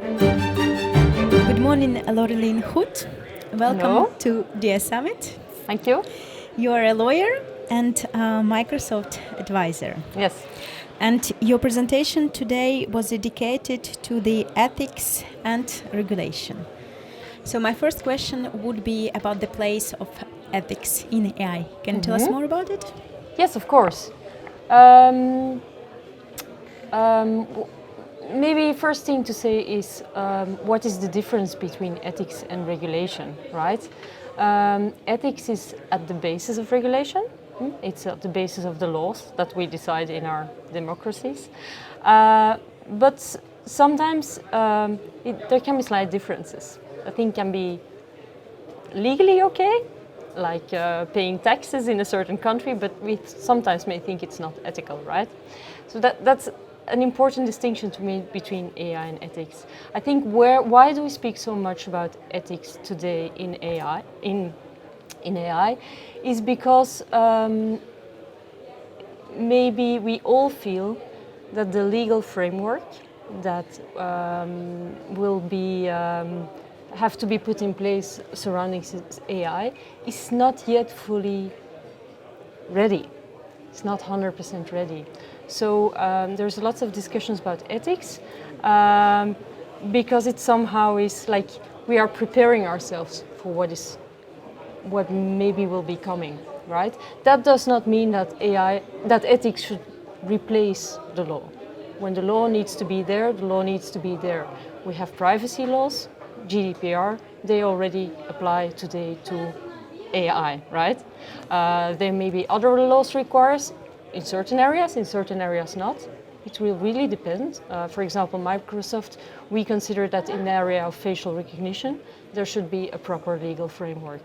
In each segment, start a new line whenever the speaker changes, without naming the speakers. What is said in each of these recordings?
Good morning, Lorelien Hoet. Welcome
Hello.
to the Summit.
Thank you.
You are a lawyer and a Microsoft advisor.
Yes.
And your presentation today was dedicated to the ethics and regulation. So my first question would be about the place of ethics in AI. Can you tell us more about it?
Yes, of course. Um, w- Maybe first thing to say is what is the difference between ethics and regulation, right? Ethics is at the basis of regulation. It's at the basis of the laws that we decide in our democracies. But sometimes there can be slight differences. I think can be legally okay, like paying taxes in a certain country, but we sometimes may think it's not ethical, right? So that's an important distinction to me between AI and ethics. I think why do we speak so much about ethics today in AI? In AI, is because maybe we all feel that the legal framework that will be have to be put in place surrounding AI is not yet fully ready. It's not 100% ready. So there's lots of discussions about ethics because it somehow is like we are preparing ourselves for what maybe will be coming, right? That does not mean that ethics should replace the law. When the law needs to be there, the law needs to be there. We have privacy laws, GDPR, they already apply today to AI, right? There may be other laws requires in certain areas not. It will really depend. For example, Microsoft, we consider that in the area of facial recognition, there should be a proper legal framework.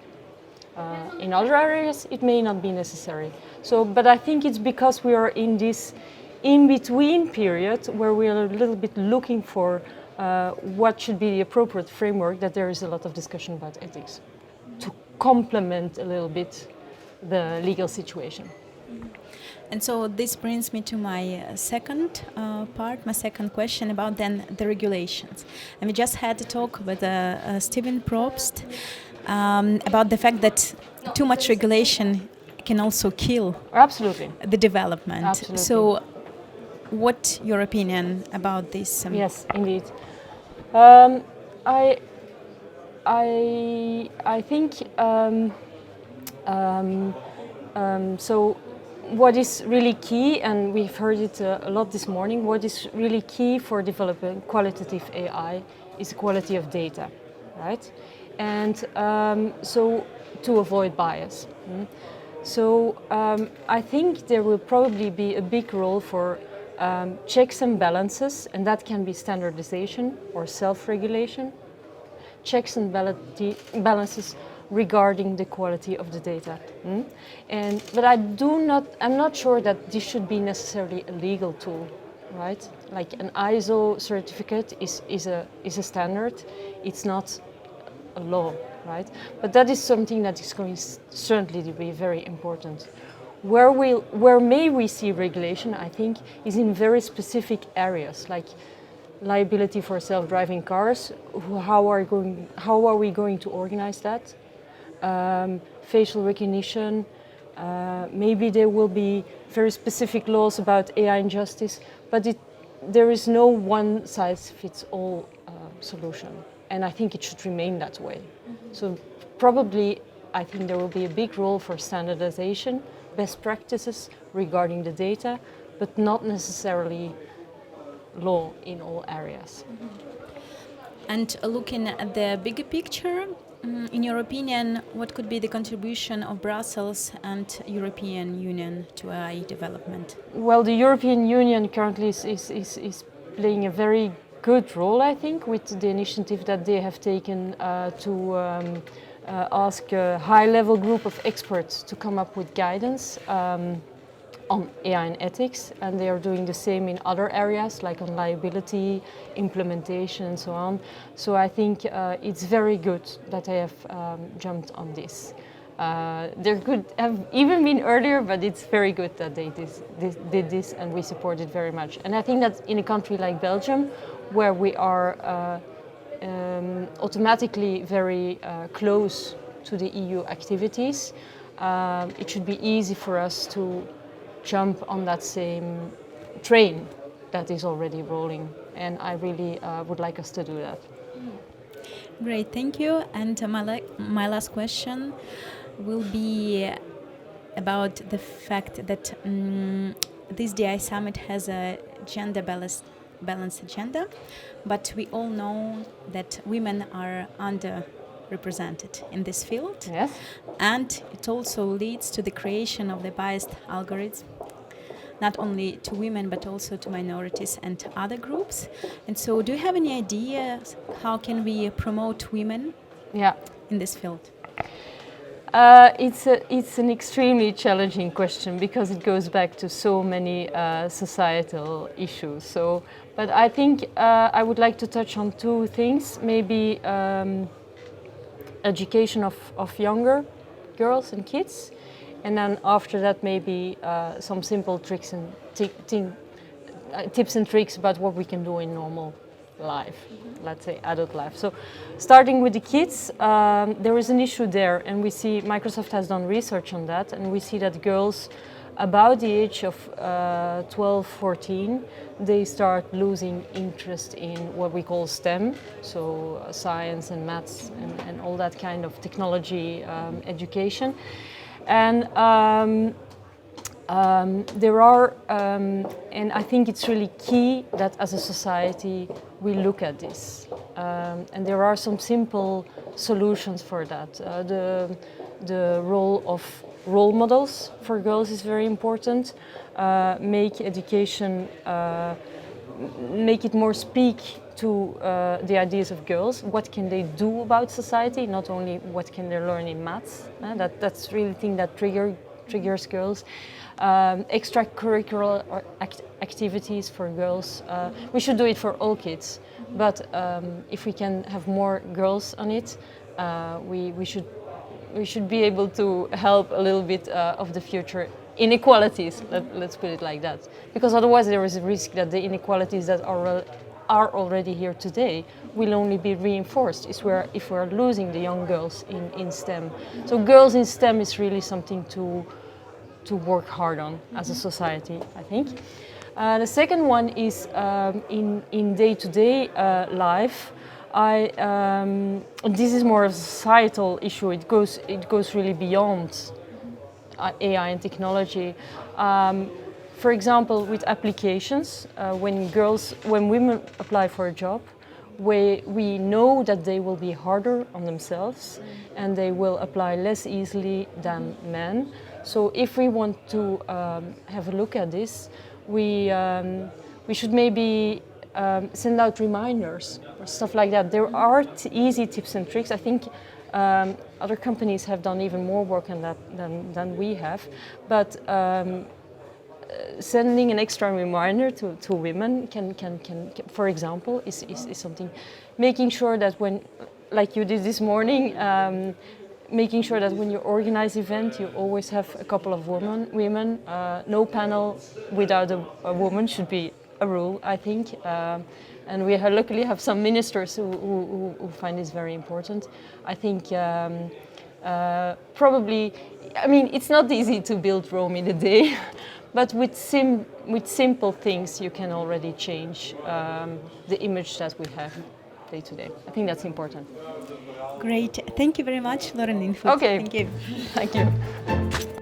In other areas, it may not be necessary. So, but I think it's because we are in this in-between period where we are a little bit looking for what should be the appropriate framework that there is a lot of discussion about ethics to complement a little bit the legal situation.
And so this brings me to my second part, my second question about then the regulations. And we just had a talk with Stephen Probst about the fact that too much regulation can also kill
Absolutely.
the development.
Absolutely.
So what's your opinion about this?
Yes, indeed. I think so. What is really key, and we've heard it a lot this morning, what is really key for developing qualitative AI is the quality of data, right? And so to avoid bias. So I think there will probably be a big role for checks and balances, and that can be standardization or self-regulation. Checks and balances regarding the quality of the data. But I'm not sure that this should be necessarily a legal tool, right? Like an ISO certificate is a standard, it's not a law, right? But that is something that is going certainly to be very important. Where may we see regulation, I think, is in very specific areas, like liability for self-driving cars. How are we going to organize that? Facial recognition. Maybe there will be very specific laws about AI injustice, but there is no one-size-fits-all solution, and I think it should remain that way. So probably, I think there will be a big role for standardization, best practices regarding the data, but not necessarily law in all areas.
And looking at the bigger picture, in your opinion, what could be the contribution of Brussels and European Union to AI development?
Well, the European Union currently is playing a very good role, I think, with the initiative that they have taken to ask a high-level group of experts to come up with guidance on AI and ethics, and they are doing the same in other areas like on liability, implementation, and so on. So I think it's very good that they have jumped on this. There could have even been earlier, but it's very good that they did this, and we support it very much. And I think that in a country like Belgium, where we are automatically very close to the EU activities, it should be easy for us to jump on that same train that is already rolling. And I really would like us to do that.
Great, thank you. And my last question will be about the fact that this DI summit has a gender balanced agenda, but we all know that women are underrepresented in this field.
Yes.
And it also leads to the creation of the biased algorithms, not only to women but also to minorities and other groups. And so do you have any ideas how can we promote women in this field?
It's an extremely challenging question because it goes back to so many societal issues. So, but I think I would like to touch on two things. Maybe education of younger girls and kids, and then after that maybe some simple tricks and tips and tricks about what we can do in normal life, let's say adult life. So starting with the kids, there is an issue there, and we see Microsoft has done research on that, and we see that girls about the age of 12, 14, they start losing interest in what we call STEM, so science and maths and all that kind of technology education. And there are, and I think it's really key that as a society we look at this. And there are some simple solutions for that. The role of role models for girls is very important. Make education, make it more speak to the ideas of girls. What can they do about society? Not only what can they learn in maths. That's really the thing that triggers girls. Extracurricular activities for girls. We should do it for all kids, but if we can have more girls on it, we should be able to help a little bit of the future inequalities. Let's put it like that, because otherwise there is a risk that the inequalities that are already here today will only be reinforced if we're losing the young girls in STEM. So girls in STEM is really something to work hard on as a society, I think. The second one is in day-to-day life. This is more a societal issue. It goes really beyond AI and technology. For example, with applications, when women apply for a job, we know that they will be harder on themselves and they will apply less easily than men. So if we want to have a look at this, we should maybe send out reminders or stuff like that. There are easy tips and tricks. I think other companies have done even more work on that than we have. But sending an extra reminder to women can for example, is something. Making sure that when, like you did this morning, making sure that when you organize event, you always have a couple of women. No panel without a woman should be a rule, I think. And we luckily have some ministers who find this very important. I think probably, I mean, it's not easy to build Rome in a day, but with simple things you can already change the image that we have day to day. I think that's important.
Great. Thank you very much, Lorelien Hoet.
Okay.
Thank you.
Thank you.